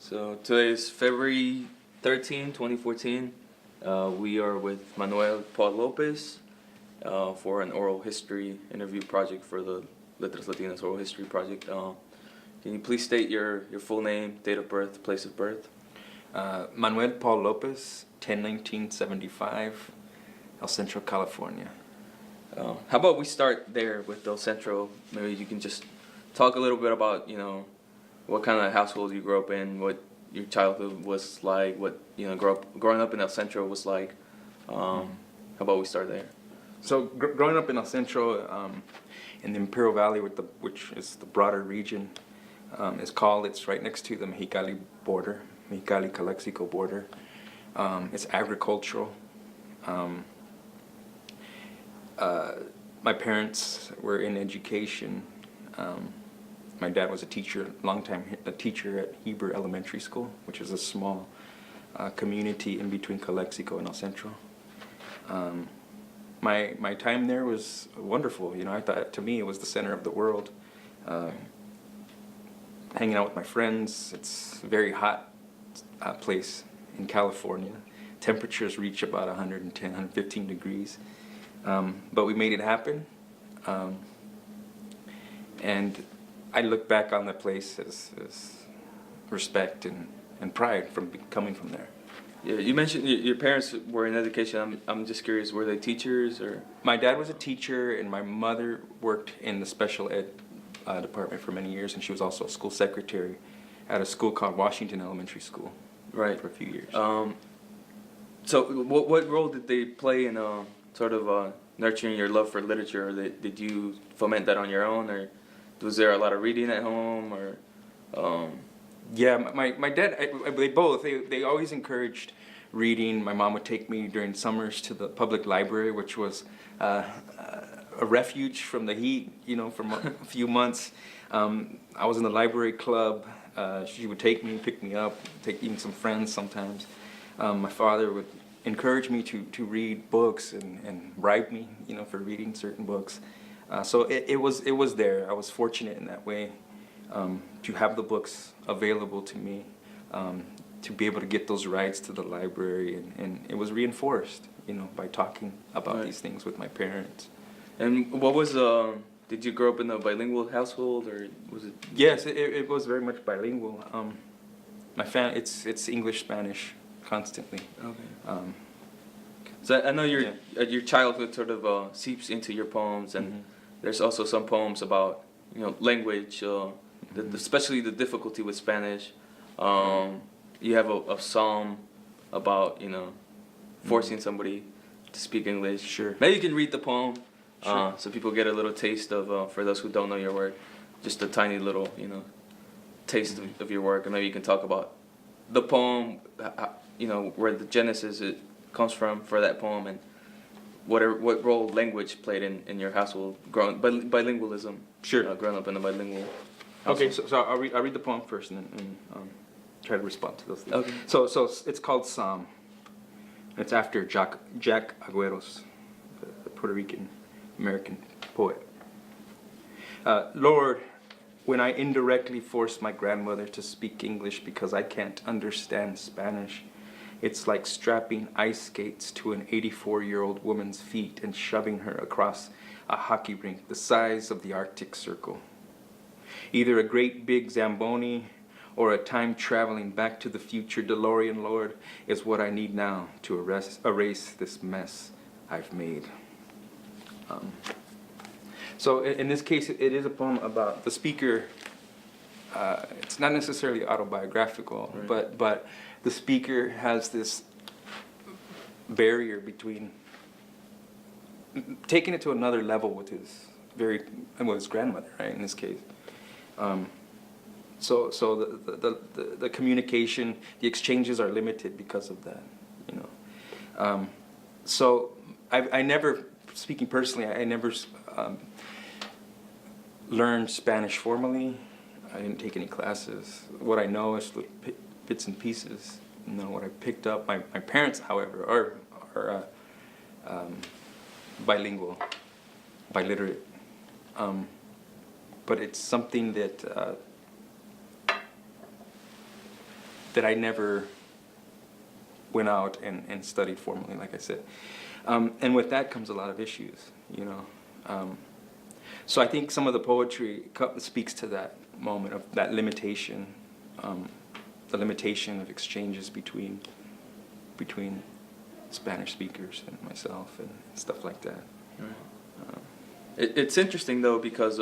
So today is February 13, 2014. We are with Manuel Paul Lopez for an oral history interview project for the Letras Latinas Oral History Project. Can you please state your full name, date of birth, place of birth? Manuel Paul Lopez, 10/1975, El Centro, California. How about we start there with El Centro? Maybe you can just talk a little bit about, what kind of household you grew up in, what your childhood was like, what, growing up in El Centro was like. How about we start there? So growing up in El Centro, in the Imperial Valley, which is the broader region, it's right next to the Mexicali border, Mexicali-Calexico border. It's agricultural. My parents were in education. My dad was a teacher, a teacher at Heber Elementary School, which is a small community in between Calexico and El Centro. My time there was wonderful. I thought, to me, it was the center of the world. Hanging out with my friends. It's a very hot place in California. Temperatures reach about 110, 115 degrees. But we made it happen. And I look back on the place as respect and pride coming from there. Yeah, you mentioned your parents were in education. I'm just curious, were they teachers or? My dad was a teacher, and my mother worked in the special ed department for many years, and she was also a school secretary at a school called Washington Elementary School. Right. For a few years. So what role did they play in sort of nurturing your love for literature? Or did you foment that on your own, or was there a lot of reading at home, or? Yeah, my dad, they always encouraged reading. My mom would take me during summers to the public library, which was a refuge from the heat, from a few months. I was in the library club. She would take me, pick me up, take even some friends sometimes. My father would encourage me to read books and bribe me, for reading certain books. So it was there. I was fortunate in that way to have the books available to me, to be able to get those rides to the library, and it was reinforced, by talking about these things with my parents. And what was did you grow up in a bilingual household, or was it? Yes, it was very much bilingual. It's English, Spanish, constantly. Okay. So I know your childhood sort of seeps into your poems, and there's also some poems about language, especially the difficulty with Spanish. You have a psalm about forcing somebody to speak English. Sure. Maybe you can read the poem, sure. So people get a little taste of, for those who don't know your work, just a tiny little taste of your work, and maybe you can talk about the poem, where the genesis it comes from for that poem, and what role language played in your household, bilingualism. Sure. Growing up in a bilingual household. Okay, so I'll read the poem first and try to respond to those things. Okay. So it's called Psalm. It's after Jack Agüeros, the Puerto Rican American poet. Lord, when I indirectly force my grandmother to speak English because I can't understand Spanish, it's like strapping ice skates to an 84-year-old woman's feet and shoving her across a hockey rink the size of the Arctic Circle. Either a great big Zamboni or a time-traveling Back to the Future DeLorean, Lord, is what I need now to erase this mess I've made. So in this case, it is a poem about the speaker. It's not necessarily autobiographical, right. but the speaker has this barrier between taking it to another level with his grandmother, right? In this case, so the communication, the exchanges are limited because of that, So I never, speaking personally, I never learned Spanish formally. I didn't take any classes. What I know is little bits and pieces. What I picked up. My parents, however, are bilingual, biliterate. But it's something that that I never went out and studied formally, like I said. And with that comes a lot of issues, you know. So I think some of the poetry speaks to that moment of that limitation, the limitation of exchanges between Spanish speakers and myself and stuff like that. Right. It's interesting though, because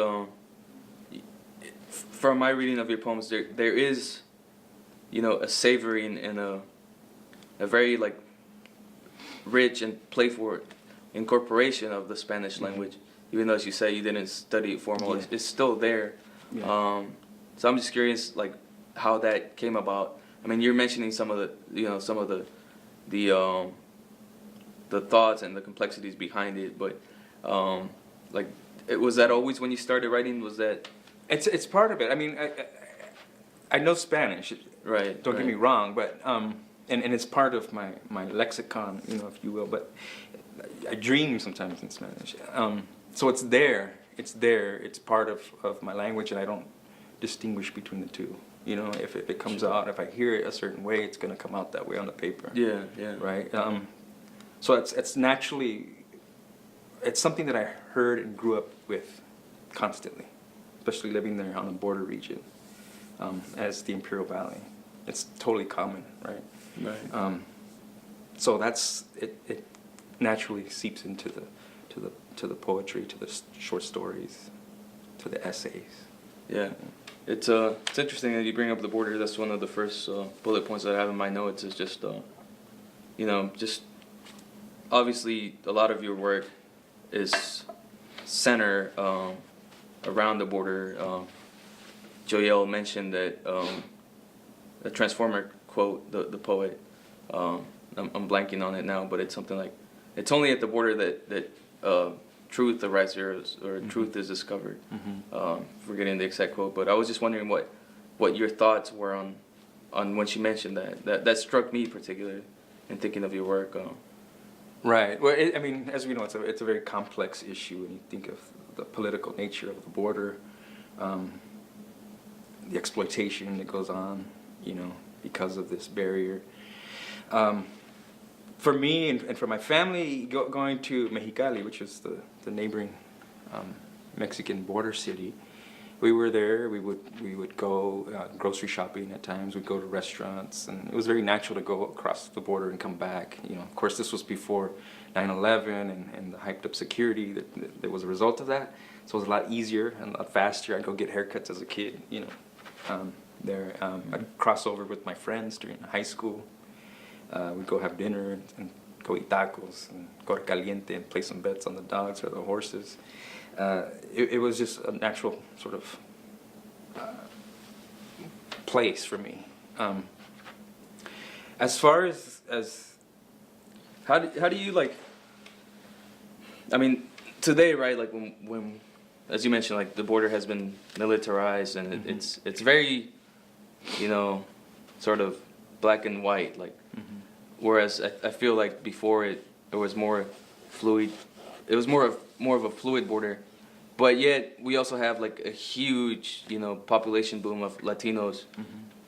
from my reading of your poems, there is, you know, a savoring and a very like rich and playful incorporation of the Spanish language, even though, as you say, you didn't study it formal. Yeah. It's still there. Yeah. So I'm just curious, like, how that came about. I mean, you're mentioning some of the, you know, some of the thoughts and the complexities behind it, but like, was that always when you started writing? Was that? It's part of it. I mean, I know Spanish. Right. Don't get me wrong, but and it's part of my lexicon, you know, if you will. But I dream sometimes in Spanish. So it's there. It's there. It's part of my language, and I don't distinguish between the two. You know, if it comes out, if I hear it a certain way, it's gonna come out that way on the paper. Yeah. Yeah. Right. So it's naturally, it's something that I heard and grew up with constantly, especially living there on a border region, as the Imperial Valley. It's totally common, right? Right. So that's it. It naturally seeps into the poetry, to the short stories, to the essays. Yeah. It's interesting that you bring up the border. That's one of the first bullet points that I have in my notes. Is just you know, just obviously a lot of your work is centered around the border. Joel mentioned that the Transformer quote, the poet. I'm blanking on it now, but it's something like, "It's only at the border that truth arises or truth is discovered." Forgetting the exact quote, but I was just wondering what your thoughts were on when she mentioned that. That struck me particularly in thinking of your work. Right. Well, I mean, as we know, it's a very complex issue when you think of the political nature of the border, the exploitation that goes on, you know, because of this barrier. For me and for my family, going to Mexicali, which is the neighboring Mexican border city, we were there. We would go grocery shopping at times. We'd go to restaurants, and it was very natural to go across the border and come back. You know, of course, this was before 9/11 and the hyped up security that was a result of that. So it was a lot easier and a lot faster. I'd go get haircuts as a kid. You know, I'd cross over with my friends during high school. We'd go have dinner and go eat tacos and go to Caliente and play some bets on the dogs or the horses. It was just a natural sort of place for me. As far as How do you like? I mean, today, right? Like when as you mentioned, like the border has been militarized, and it's very, you know, sort of black and white. Like, whereas I feel like before it was more fluid. It was more of a fluid border, but yet we also have like a huge, you know, population boom of Latinos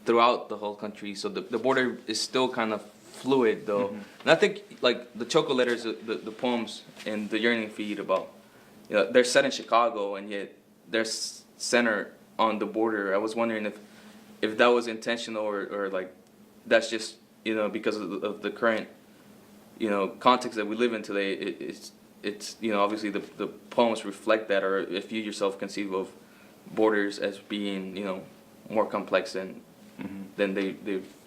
throughout the whole country. So the border is still kind of fluid, though. And I think like the Choco letters, the poems and the yearning feed about, you know, they're set in Chicago and yet they're centered on the border. I was wondering if that was intentional or like that's just, you know, because of the current, you know, context that we live in today. It's you know, obviously the poems reflect that, or if you yourself conceive of borders as being, you know, more complex than they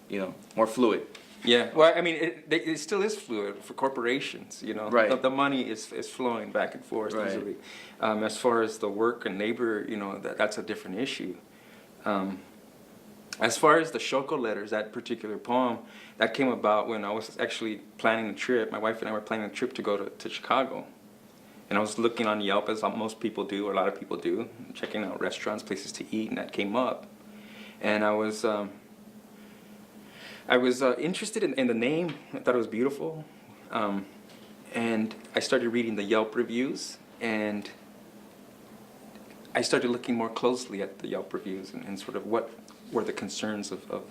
you know, more fluid. Yeah, well, I mean, it still is fluid for corporations, you know. Right. The money is flowing back and forth easily. As far as the work and labor, you know, that's a different issue. As far as the Choco letters, that particular poem, that came about when I was actually planning a trip. My wife and I were planning a trip to go to Chicago. And I was looking on Yelp, as most people do, or a lot of people do, checking out restaurants, places to eat, and that came up. And I was interested in the name. I thought it was beautiful. And I started reading the Yelp reviews, and I started looking more closely at the Yelp reviews and sort of what were the concerns of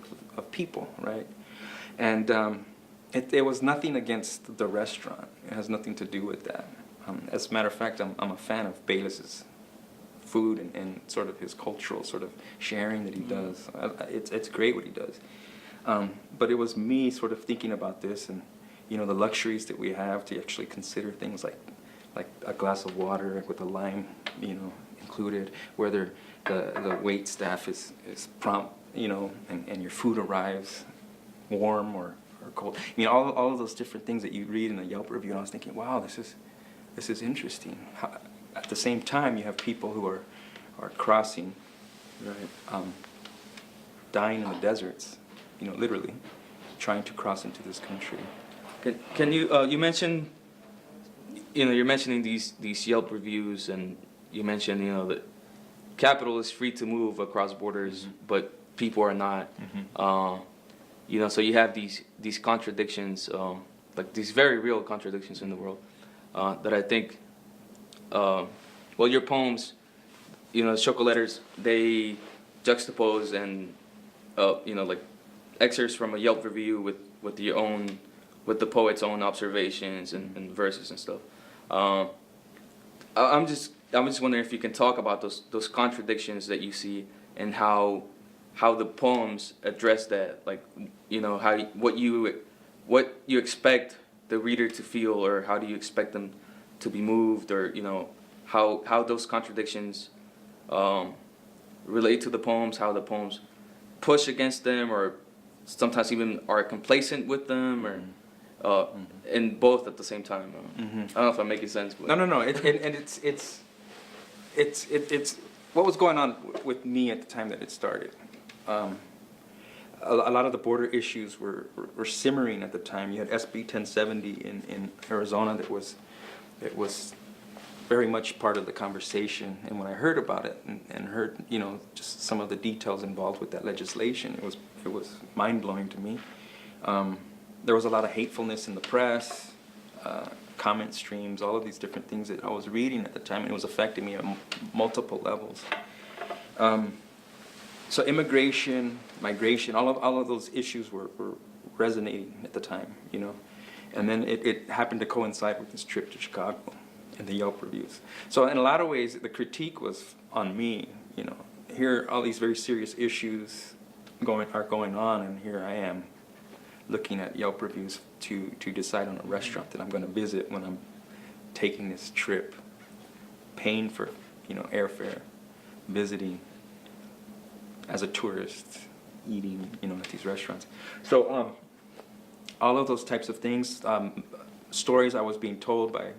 people, right? And it was nothing against the restaurant. It has nothing to do with that. As a matter of fact, I'm a fan of Bayless's food and sort of his cultural sort of sharing that he does. It's great what he does. But it was me sort of thinking about this and, you know, the luxuries that we have to actually consider things like a glass of water with a lime, you know, included, whether the wait staff is prompt, you know, and your food arrives warm or cold. I mean, all of those different things that you read in a Yelp review, and I was thinking, wow, this is interesting. At the same time, you have people who are crossing, right, dying in the deserts, you know, literally, trying to cross into this country. Can you you mentioned, you know, you're mentioning these Yelp reviews, and you mentioned, you know, that capital is free to move across borders, mm-hmm. but people are not. Mm-hmm. You know, so you have these contradictions, like these very real contradictions in the world, that I think, well, your poems, you know, Choco Letters, they juxtapose and, you know, like excerpts from a Yelp review with the poet's own observations and verses and stuff. I'm just wondering if you can talk about those contradictions that you see and how the poems address that, like, you know, what you expect the reader to feel, or how do you expect them to be moved, or, you know, how those contradictions relate to the poems, how the poems push against them, or sometimes even are complacent with them, or and both at the same time. I don't know if I'm making sense. But. No. It's what was going on with me at the time that it started. A lot of the border issues were simmering at the time. You had SB 1070 in Arizona that was very much part of the conversation. And when I heard about it and heard, you know, just some of the details involved with that legislation, it was mind blowing to me. There was a lot of hatefulness in the press, comment streams, all of these different things that I was reading at the time, and it was affecting me on multiple levels. So immigration, migration, all of those issues were resonating at the time, you know. And then it happened to coincide with this trip to Chicago and the Yelp reviews. So in a lot of ways, the critique was on me, you know. Here, all these very serious issues are going on, and here I am looking at Yelp reviews to decide on a restaurant that I'm going to visit when I'm taking this trip, paying for, you know, airfare, visiting as a tourist, eating, you know, at these restaurants. So all of those types of things, stories I was being told by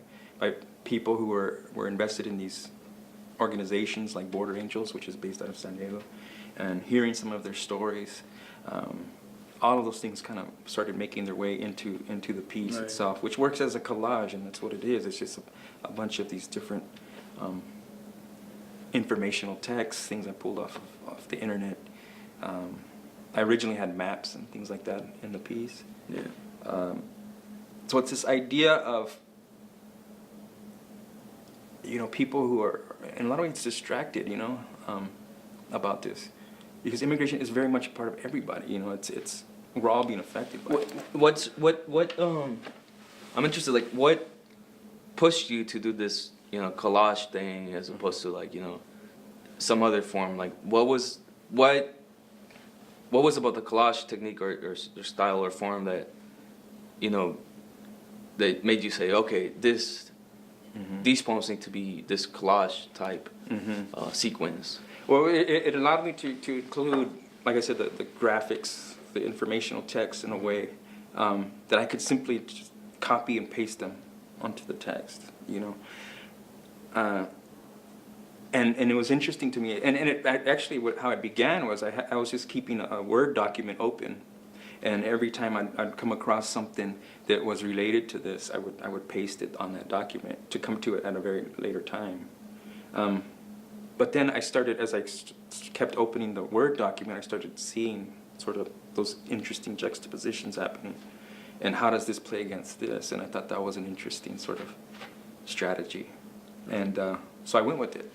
people who were invested in these organizations like Border Angels, which is based out of San Diego, and hearing some of their stories. All of those things kind of started making their way into the piece right. itself, which works as a collage, and that's what it is. It's just a bunch of these different informational texts, things I pulled off the internet. I originally had maps and things like that in the piece. Yeah. So it's this idea of, you know, people who are in a lot of ways distracted, you know, about this, because immigration is very much a part of everybody. You know, it's we're all being affected by it. I'm interested, like, what pushed you to do this, you know, collage thing as opposed to, like, you know, some other form? Like, what was about the collage technique or style or form that, you know, that made you say, okay, these poems need to be this collage type sequence? Well, it allowed me to include, like I said, the graphics, the informational text in a way that I could simply just copy and paste them onto the text, you know. And it was interesting to me, and it actually how it began was I was just keeping a Word document open, and every time I'd come across something that was related to this, I would paste it on that document to come to it at a very later time. But then I started, as I kept opening the Word document, I started seeing sort of those interesting juxtapositions happening, and how does this play against this? And I thought that was an interesting sort of strategy, and so I went with it.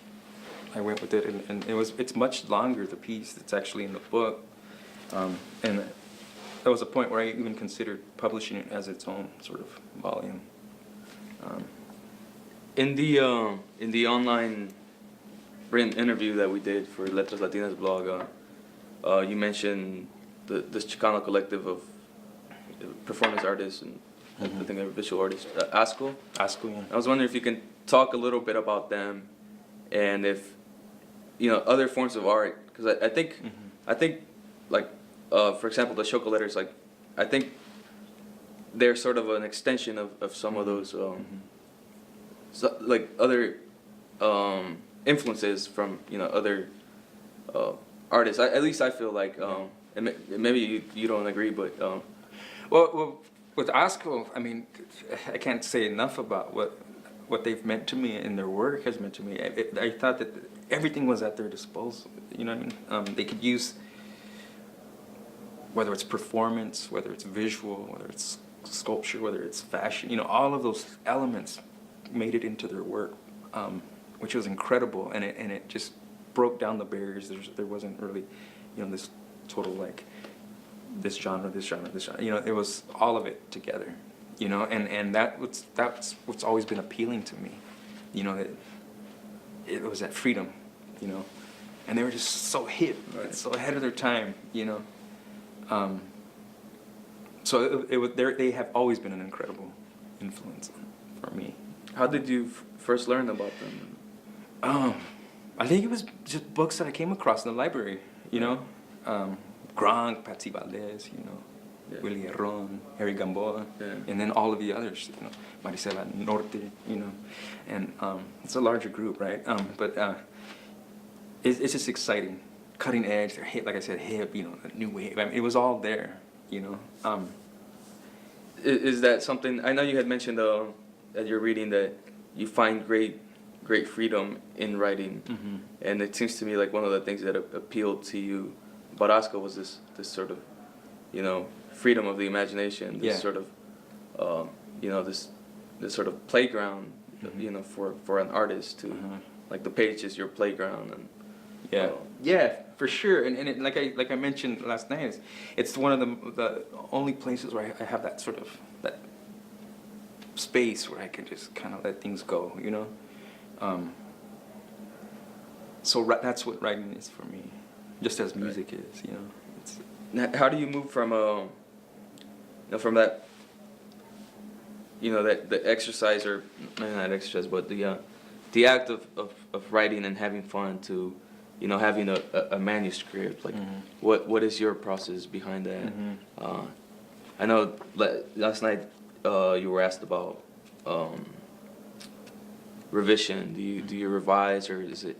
I went with it, and it's much longer, the piece. It's actually in the book, and there was a point where I even considered publishing it as its own sort of volume. In the online written interview that we did for Letras Latinas blog, you mentioned this Chicano collective of performance artists and I think they're visual artists, ASCO. ASCO, yeah. I was wondering if you can talk a little bit about them, and if other forms of art, because I think like for example the Choco letters, like I think they're sort of an extension of some of those like other influences from other artists. At least I feel like, and maybe you don't agree, but well, with ASCO, I mean, I can't say enough about what they've meant to me and their work has meant to me. I thought that everything was at their disposal. You know what I mean? They could use, whether it's performance, whether it's visual, whether it's sculpture, whether it's fashion, all of those elements made it into their work, which was incredible, and it just broke down the barriers. There wasn't really, this total like this genre. It was all of it together, and that's what's always been appealing to me, it was that freedom, and they were just so hip, right, so ahead of their time, so they have always been an incredible influence for me. How did you first learn about them? I think it was just books that I came across in the library, Gronk, Patsy Valdez, Willie Herron, Harry Gamboa, and then all of the others, Marisela Norte, and it's a larger group, right? But it's just exciting, cutting edge. They're hip, like I said, hip, the new wave. I mean, it was all there, Is that something? I know you had mentioned that you're reading that you find great freedom in writing, and it seems to me like one of the things that appealed to you about ASCO was this sort of, freedom of the imagination, this sort of, this sort of playground, for an artist to, like the page is your playground, and yeah, for sure, and it, like I mentioned last night, it's one of the only places where I have that sort of that space where I can just kind of let things go, so that's what writing is for me, just as music is, It's, how do you move from from that, that the exercise, or maybe not exercise, but the act of writing and having fun to, having a manuscript, like what is your process behind that? I know last night you were asked about revision. Do you revise, or does it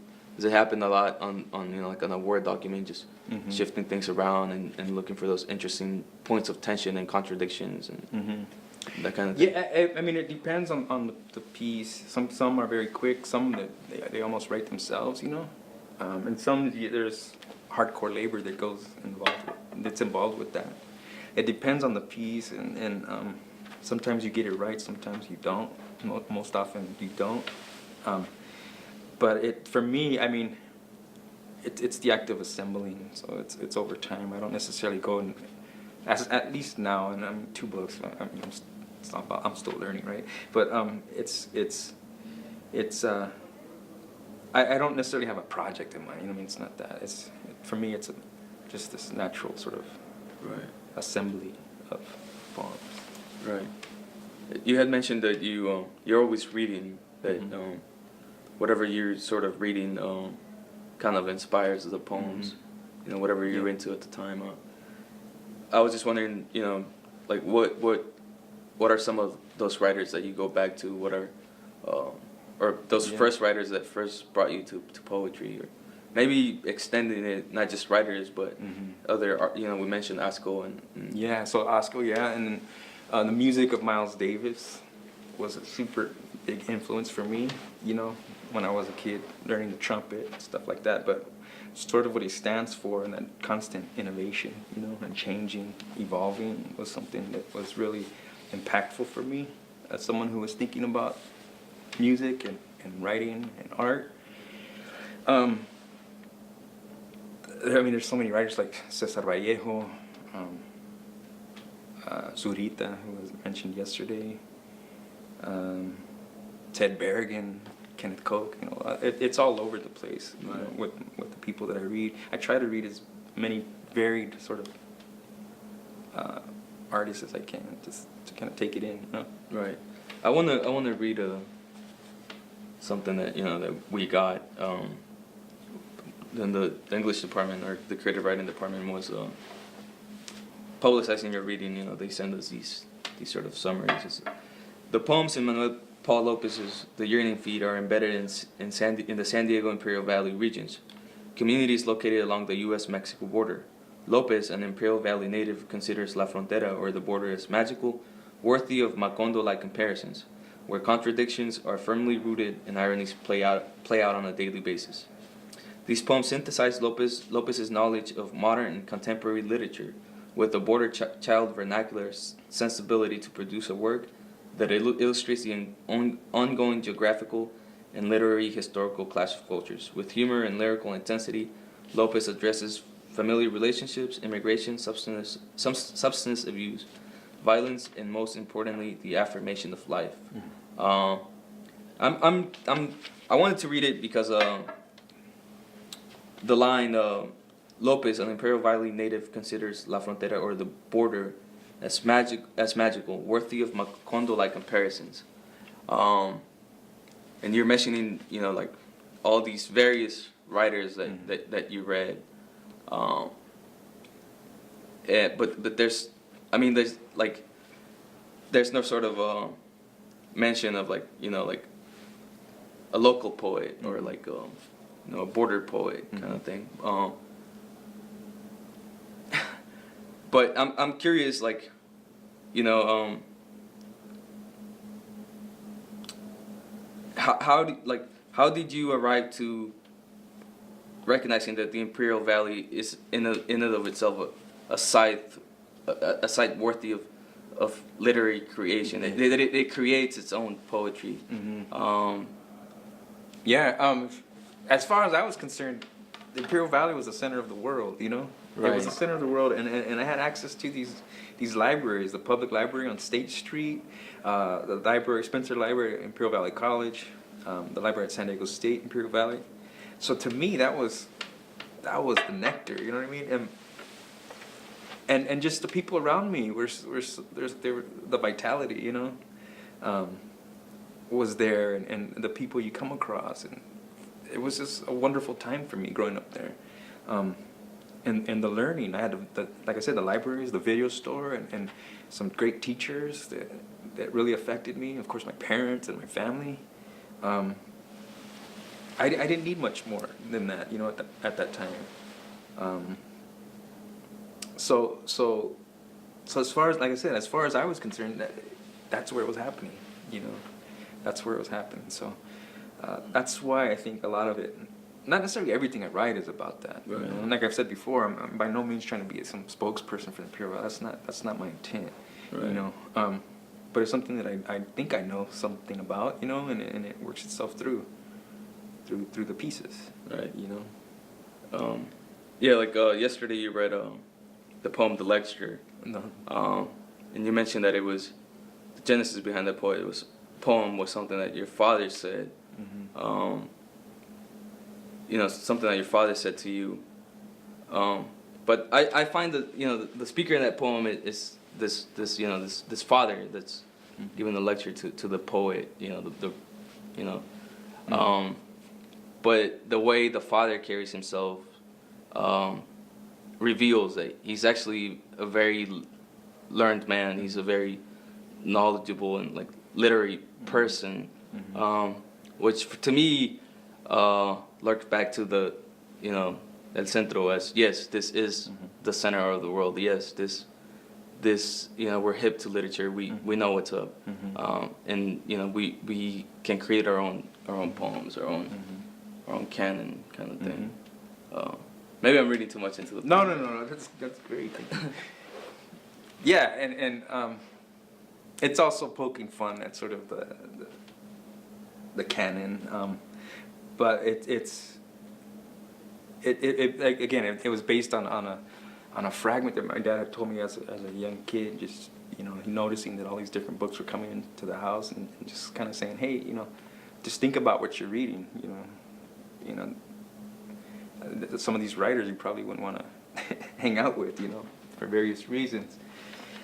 happen a lot on like on a Word document, just shifting things around and looking for those interesting points of tension and contradictions and that kind of thing? Yeah, I mean, it depends on the piece. Some are very quick. Some that they almost write themselves, and some there's hardcore labor that's involved with that. It depends on the piece, and sometimes you get it right, sometimes you don't. Most often you don't. But for me, I mean, it's the act of assembling. So it's over time. I don't necessarily go and, at least now, and I'm 2 books. I'm still learning, right? But I don't necessarily have a project in mind. It's not that. For me, it's just this natural sort of assembly of poems. Right. You had mentioned that you're always reading, that whatever you're sort of reading kind of inspires the poems, whatever you're into at the time. I was just wondering, like what are some of those writers that you go back to? What are or those first writers that first brought you to poetry, or maybe extending it, not just writers, but other, we mentioned ASCO and yeah, so ASCO, and the music of Miles Davis was a super big influence for me, when I was a kid, learning the trumpet and stuff like that, but sort of what he stands for, and that constant innovation, and changing, evolving, was something that was really impactful for me as someone who was thinking about music and writing and art. I mean, there's so many writers like Cesar Vallejo, Zurita, who was mentioned yesterday, Ted Berrigan, Kenneth Koch. You know, it's all over the place. You know, with the people that I read. I try to read as many varied sort of artists as I can, just to kind of take it in. You know? Right. I wanna read something that that we got. Then the English department or the creative writing department was publicizing your reading. They send us these sort of summaries. The poems in Manuel Paul Lopez's The Yearning feed are embedded in the San Diego Imperial Valley regions, communities located along the U.S.-Mexico border. Lopez, an Imperial Valley native, considers La Frontera, or the border, as magical, worthy of Macondo-like comparisons, where contradictions are firmly rooted and ironies play out on a daily basis. These poems synthesize Lopez's knowledge of modern and contemporary literature with a border child vernacular sensibility to produce a work that illustrates the ongoing geographical and literary historical clash of cultures. With humor and lyrical intensity, Lopez addresses familiar relationships, immigration, substance abuse, violence, and most importantly, the affirmation of life. I wanted to read it because the line Lopez, an Imperial Valley native, considers La Frontera, or the border, as magical, worthy of Macondo-like comparisons. And you're mentioning, like all these various writers that you read. But there's no sort of mention of like a local poet or like a border poet kind of thing. But I'm curious, like, how did you arrive to recognizing that the Imperial Valley is in and of itself a site worthy of literary creation, that it creates its own poetry? As far as I was concerned, the Imperial Valley was the center of the world, Right. It was the center of the world, and I had access to these libraries, the public library on State Street, the library, Spencer Library at Imperial Valley College, the library at San Diego State, Imperial Valley. So to me, that was the nectar, you know what I mean? And just the people around me the vitality, was there, and the people you come across, and it was just a wonderful time for me growing up there. And the learning, I had like I said, the libraries, the video store, and some great teachers that really affected me. Of course, my parents and my family. I didn't need much more than that, at that time. So as far as, like I said, as far as I was concerned, that's where it was happening, that's where it was happening. So that's why I think a lot of it, not necessarily everything I write is about that. Right. And like I've said before, I'm by no means trying to be some spokesperson for the Imperial Valley. That's not my intent, Right. But it's something that I think I know something about, and it works itself through the pieces, Right. Yeah, like yesterday you read the poem "The Lecture," No. And you mentioned that it was the genesis behind that poem was something that your father said. Something that your father said to you. But I find that the speaker in that poem is this father that's giving the lecture to the poet. But the way the father carries himself reveals that he's actually a very learned man. He's a very knowledgeable and like literary person, which to me lurks back to the el centro as, yes, this is the center of the world. Yes, this we're hip to literature. We know what's up, and we can create our own poems, our own canon kind of thing. Maybe I'm reading too much into the No. That's great. Yeah, and it's also poking fun at sort of the canon, but it's it was based on a fragment that my dad had told me as a young kid. Just noticing that all these different books were coming into the house, and just kind of saying, hey, just think about what you're reading. Some of these writers you probably wouldn't want to hang out with, for various reasons.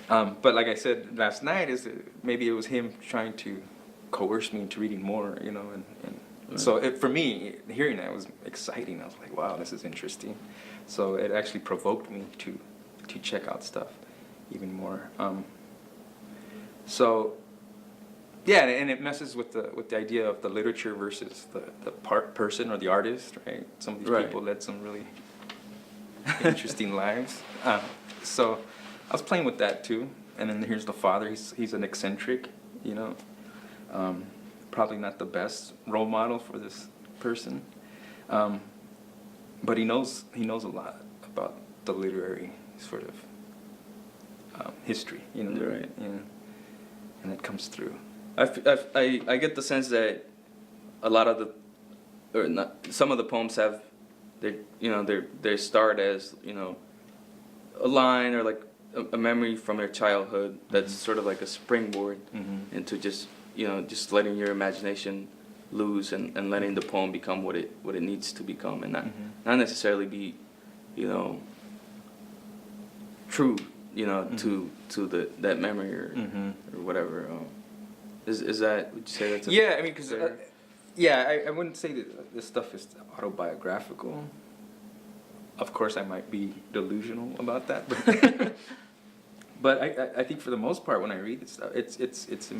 But like I said last night, maybe it was him trying to coerce me into reading more, and right. So for me, hearing that was exciting. I was like, wow, this is interesting. So it actually provoked me to check out stuff even more. So yeah, and it messes with the idea of the literature versus the person or the artist, right? Some of these right. people led some really interesting lives. So I was playing with that too. And then here's the father. He's an eccentric, probably not the best role model for this person, but he knows a lot about the literary sort of history, right. And it comes through. I get the sense that a lot of some of the poems have they start as a line or like a memory from their childhood that's mm-hmm. sort of like a springboard mm-hmm. into just letting your imagination loose and letting the poem become what it needs to become, and not necessarily be true mm-hmm. to that memory or whatever. Is that, would you say that's yeah? I mean, because I wouldn't say that this stuff is autobiographical. Of course, I might be delusional about that, but I think for the most part, when I read this stuff, it's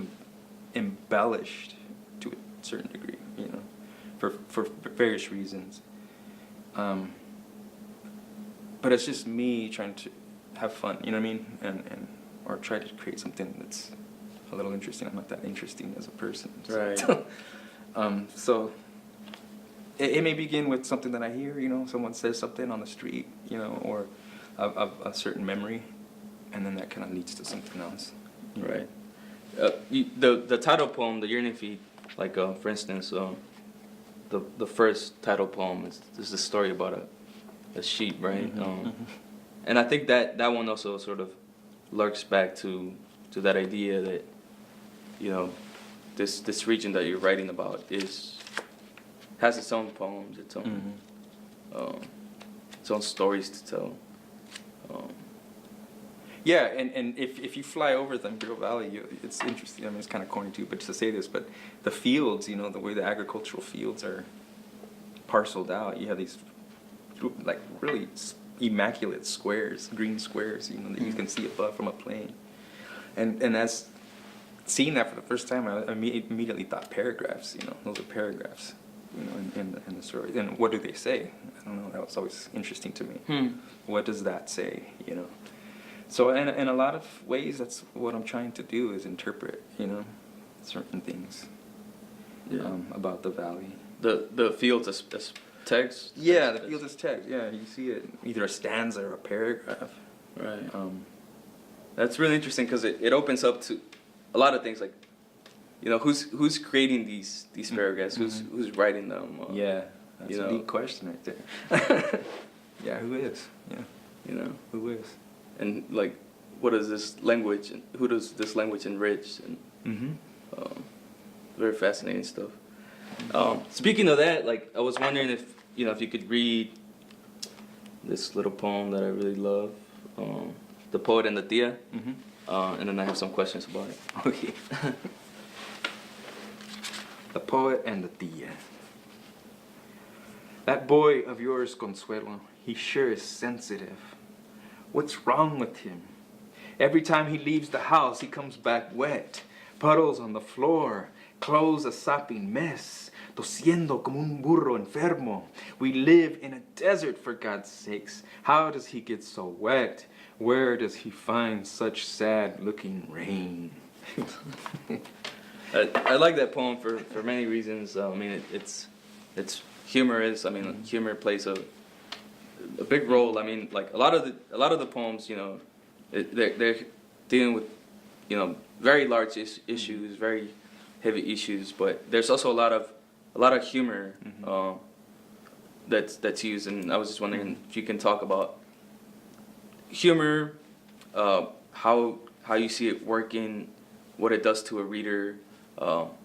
embellished to a certain degree, for various reasons. But it's just me trying to have fun, you know what I mean, and or try to create something that's a little interesting. I'm not that interesting as a person, right? So it may begin with something that I hear, someone says something on the street, or of a certain memory, and then that kind of leads to something else. Right. The title poem, the Yearning Feet, like for instance, the first title poem is the story about a sheep, right? And I think that one also sort of lurks back to that idea that this region that you're writing about has its own poems, its own stories to tell. Yeah, and if you fly over the Imperial Valley, it's interesting. I mean, it's kind of corny too, but to say this, but the fields, the way the agricultural fields are parceled out, you have these like really immaculate squares, green squares, that you can see above from a plane. And as seeing that for the first time, I immediately thought paragraphs. Those are paragraphs. In the story. And what do they say? I don't know. That was always interesting to me. What does that say? So in a lot of ways, that's what I'm trying to do, is interpret, certain things about the valley. The fields as text? Yeah, the fields as text. Yeah, you see it either a stanza or a paragraph. Right. That's really interesting because it opens up to a lot of things, like who's creating these paragraphs? Who's writing them? Yeah, that's a deep question right there. Yeah, who is? Yeah, who is? And like, what is this language? And who does this language enrich? And very fascinating stuff. Speaking of that, like, I was wondering if you could read this little poem that I really love, "The Poet and the Tia," and then I have some questions about it. Okay. The Poet and the Tia. That boy of yours, Consuelo, he sure is sensitive. What's wrong with him? Every time he leaves the house, he comes back wet. Puddles on the floor, clothes a sopping mess. Tosiendo como un burro enfermo. We live in a desert, for God's sakes. How does he get so wet? Where does he find such sad-looking rain? I like that poem for many reasons. I mean, it's humorous. I mean, humor plays a big role. I mean, like a lot of the poems, they're dealing with very large issues, very heavy issues, but there's also a lot of humor that's used, and I was just wondering if you can talk about humor, how you see it working, what it does to a reader,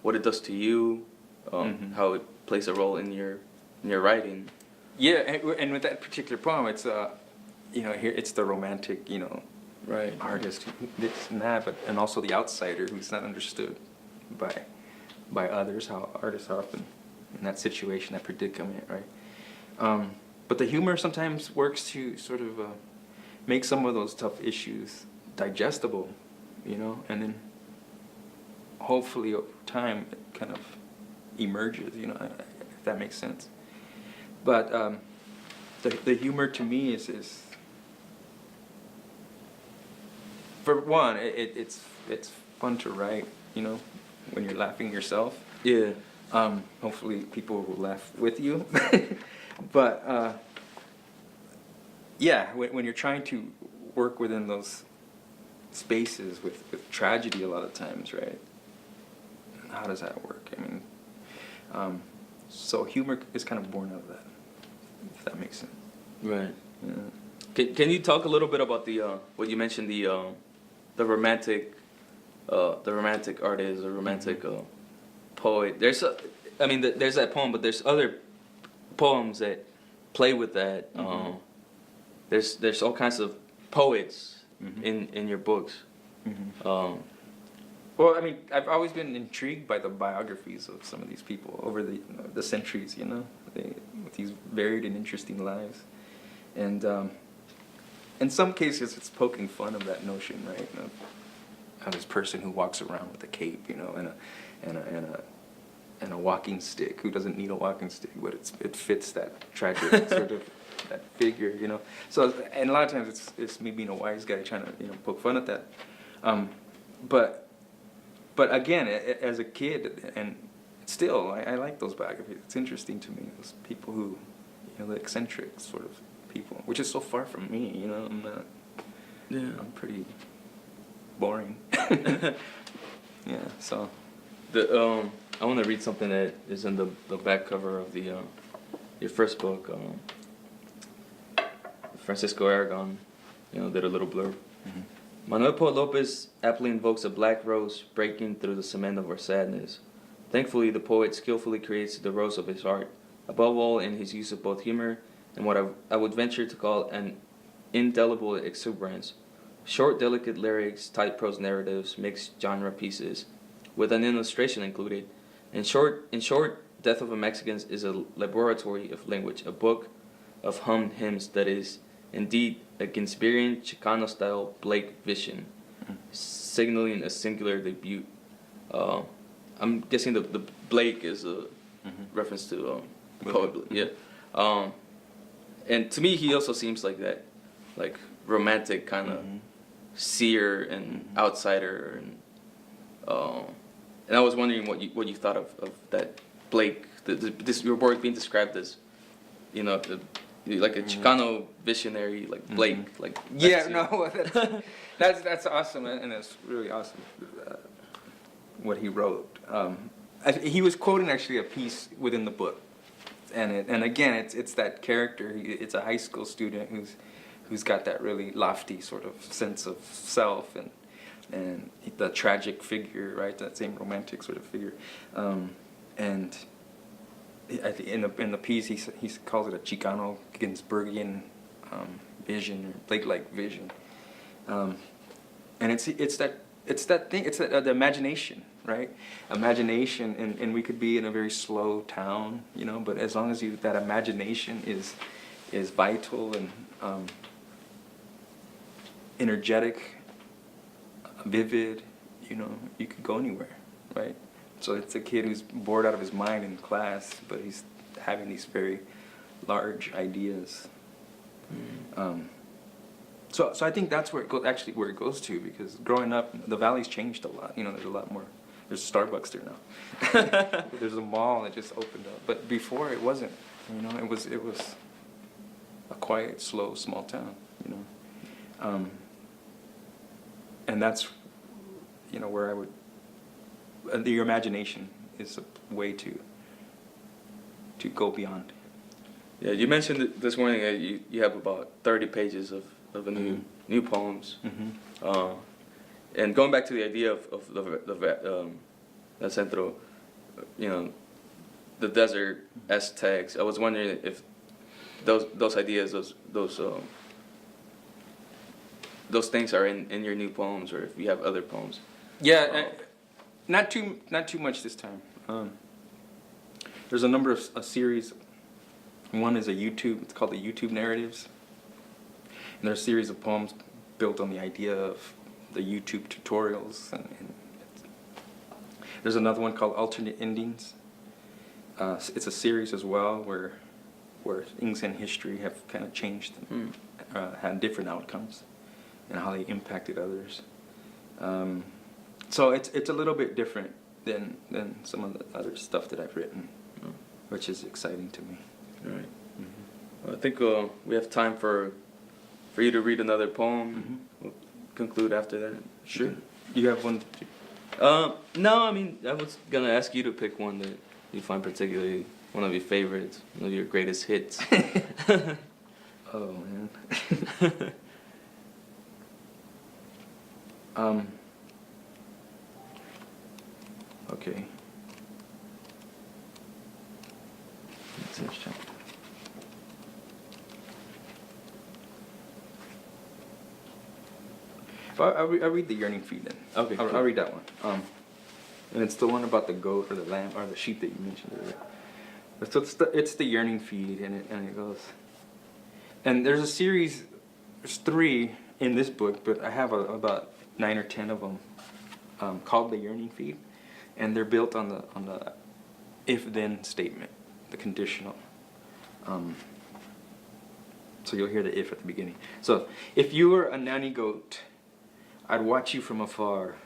what it does to you, how it plays a role in your writing. Yeah, and with that particular poem, it's here it's the romantic, Right. artist this and that, but and also the outsider who's not understood by others. How artists are often in that situation, that predicament, right? But the humor sometimes works to sort of make some of those tough issues digestible, and then hopefully over time it kind of emerges, if that makes sense. But the humor to me is for one, it's fun to write, when you're laughing yourself. Yeah. Hopefully people will laugh with you. But yeah, when you're trying to work within those spaces with tragedy a lot of times, right? How does that work? I mean, so humor is kind of born out of that, if that makes sense. Right. Yeah. Can you talk a little bit about the what you mentioned, the romantic artist, the romantic poet? There's there's that poem, but there's other poems that play with that. There's all kinds of poets in your books. Well, I mean, I've always been intrigued by the biographies of some of these people over the centuries, with these varied and interesting lives. And in some cases, it's poking fun of that notion, right? Of this person who walks around with a cape, and a walking stick, who doesn't need a walking stick, but it fits that tragic sort of that figure, So, and a lot of times it's me being a wise guy trying to poke fun at that. But again, as a kid, and still, I like those biographies. It's interesting to me, those people who, the eccentric sort of people, which is so far from me, I'm not, I'm pretty boring. Yeah, so. I want to read something that is in the back cover of your first book, Francisco Aragon, did a little blurb. Manuel Poet Lopez aptly invokes a black rose breaking through the cement of our sadness. Thankfully, the poet skillfully creates the rose of his art, above all in his use of both humor and what I would venture to call an indelible exuberance. Short, delicate lyrics, tight prose narratives, mixed genre pieces, with an illustration included. In short, Death of a Mexican is a laboratory of language, a book of hummed hymns that is indeed a Ginsbergian Chicano-style Blake vision, signaling a singular debut. I'm guessing the Blake is a reference to poet Blake. Yeah. And to me, he also seems like that, like romantic kind of seer and outsider, and I was wondering what you thought of that Blake, this your work being described as, like a Chicano visionary, like Blake, like that's awesome, and it's really awesome what he wrote. He was quoting actually a piece within the book, and again it's that character. It's a high school student who's got that really lofty sort of sense of self and the tragic figure, right? That same romantic sort of figure, and in the piece he calls it a Chicano Ginsbergian vision, or Blake-like vision, and it's that thing. It's the imagination, right? Imagination, and we could be in a very slow town, but as long as that imagination is vital and energetic, vivid, you could go anywhere, right? So it's a kid who's bored out of his mind in class, but he's having these very large ideas. So I think that's where it goes to, because growing up, the valley's changed a lot. There's a lot more. There's Starbucks there now. There's a mall that just opened up, but before it wasn't. It was a quiet, slow, small town. And that's where I would. Your imagination is a way to go beyond. Yeah, you mentioned this morning that you have about 30 pages of a new poems. And going back to the idea of the centro, the desert tags. I was wondering if those ideas, those things are in your new poems, or if you have other poems. Yeah, not too much this time. There's a number of a series. One is it's called the YouTube Narratives. And there's a series of poems built on the idea of the YouTube tutorials. And there's another one called Alternate Endings. It's a series as well where things in history have kind of changed and had different outcomes and how they impacted others. So it's a little bit different than some of the other stuff that I've written, which is exciting to me. All right. Well, I think we have time for you to read another poem. We'll conclude after that. Sure. You have one? No, I mean, I was going to ask you to pick one that you find particularly one of your favorites, one of your greatest hits. Oh, man. Okay. I'll read the yearning feed then. Okay, I'll cool. read that one. And it's the one about the goat or the lamb or the sheep that you mentioned earlier. So it's the yearning feed, and it goes. And there's a series. There's 3 in this book, but I have about 9 or 10 of them called the yearning feed, and they're built on the if-then statement, the conditional. So you'll hear the if at the beginning. So if you were a nanny goat, I'd watch you from afar,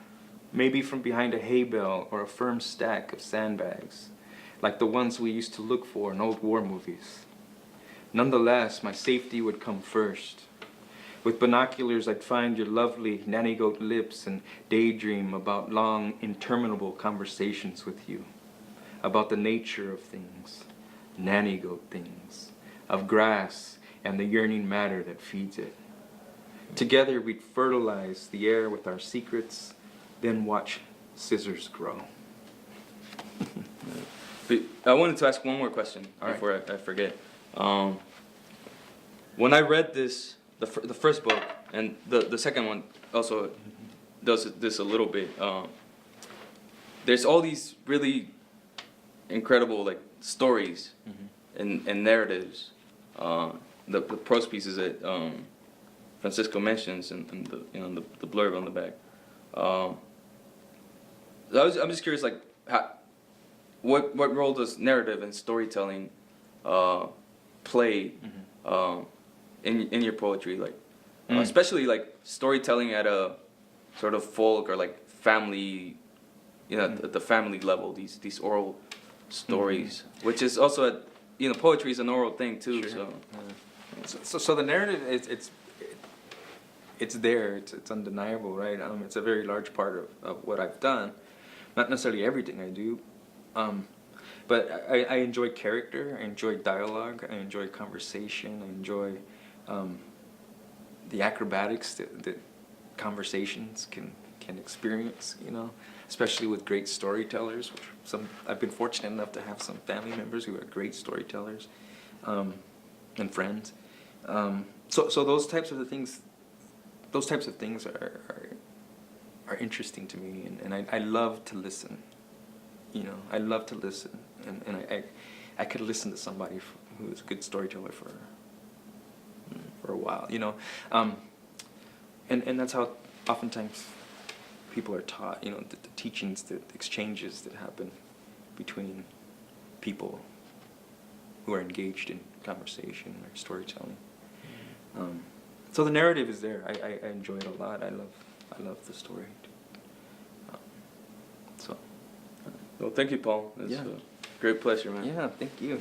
maybe from behind a hay bale or a firm stack of sandbags, like the ones we used to look for in old war movies. Nonetheless, my safety would come first. With binoculars, I'd find your lovely nanny goat lips and daydream about long, interminable conversations with you, about the nature of things, nanny goat things, of grass and the yearning matter that feeds it. Together we'd fertilize the air with our secrets, then watch scissors grow. But I wanted to ask one more question before I forget. When I read this, the first book, and the second one also does this a little bit, there's all these really incredible stories and narratives, the prose pieces that Francisco mentions and the blurb on the back. I'm just curious, what role does narrative and storytelling play in your poetry, especially storytelling at a sort of folk or family, at the family level, these oral stories, which is also poetry is an oral thing too. Sure. So the narrative it's there, it's undeniable, right? It's a very large part of what I've done, not necessarily everything I do. But I enjoy character, I enjoy dialogue, I enjoy conversation, I enjoy the acrobatics that conversations can experience, especially with great storytellers. I've been fortunate enough to have some family members who are great storytellers, and friends. So those types of things are interesting to me, and I love to listen. I love to listen, and I could listen to somebody who is a good storyteller for a while, and that's how oftentimes people are taught, the teachings, the exchanges that happen between people who are engaged in conversation or storytelling. So the narrative is there. I enjoy it a lot. I love the story. Well, thank you, Paul. It's a great pleasure, man. Yeah, thank you.